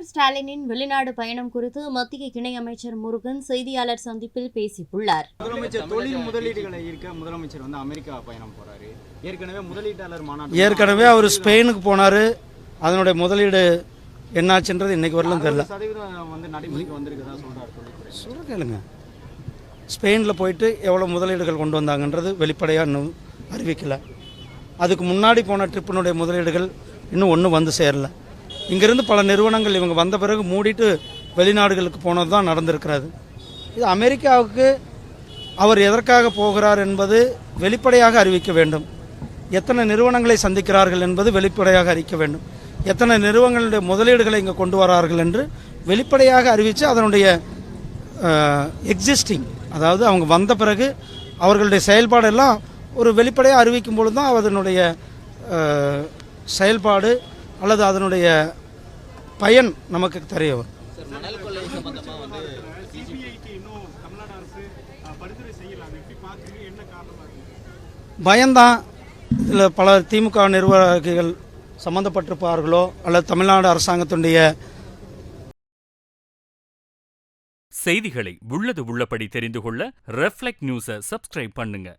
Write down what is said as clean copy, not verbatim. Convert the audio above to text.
ஸ்டாலினின் வெளிநாடு பயணம் குறித்து மத்திய இணையமைச்சர் முருகன் செய்தியாளர் சந்திப்பில் பேசியுள்ளார். முதலமைச்சர் தொழில் முதலீடுகளை ஈர்க்க முதலமைச்சர் அமெரிக்கா பயணம் போறாரு. ஏற்கனவே முதலீட்டாளர் மாநாடு ஏற்கனவே அவர் ஸ்பெயினுக்கு போனாரு. அதனுடைய முதலீடு என்னாச்சுன்றது இன்னைக்கு வரலும் தெரியல. நடைமுறைக்கு வந்திருக்கதா சொல்றாரு. கேளுங்க, ஸ்பெயினில் போயிட்டு எவ்வளோ முதலீடுகள் கொண்டு வந்தாங்கன்றது வெளிப்படையாக இன்னும் அறிவிக்கலை. அதுக்கு முன்னாடி போன ட்ரிப்பினுடைய முதலீடுகள் இன்னும் ஒன்றும் வந்து சேரல. இங்கிருந்து பல நிறுவனங்கள் இவங்க வந்த பிறகு மூடிட்டு வெளிநாடுகளுக்கு போனது தான் நடந்திருக்கிறது. இது அமெரிக்காவுக்கு அவர் எதற்காக போகிறார் என்பது வெளிப்படையாக அறிவிக்க வேண்டும். எத்தனை நிறுவனங்களை சந்திக்கிறார்கள் என்பது வெளிப்படையாக அறிவிக்க வேண்டும். எத்தனை நிறுவனங்களுடைய முதலீடுகளை இங்கே கொண்டு வரார்கள் என்று வெளிப்படையாக அறிவித்து அதனுடைய எக்ஸிஸ்டிங், அதாவது அவங்க வந்த பிறகு அவர்களுடைய செயல்பாடெல்லாம் ஒரு வெளிப்படையாக அறிவிக்கும் பொழுது தான் அதனுடைய செயல்பாடு அல்லது அதனுடைய பயன் நமக்கு தெரிய வரும். பயம்தான். இதில் பல திமுக நிர்வாகிகள் சம்பந்தப்பட்டிருப்பார்களோ அல்லது தமிழ்நாடு அரசாங்கத்தினுடைய செய்திகளை உள்ளது உள்ளபடி தெரிந்து கொள்ள ரெஃப்ளெக்ட் நியூஸை சப்ஸ்கிரைப் பண்ணுங்க.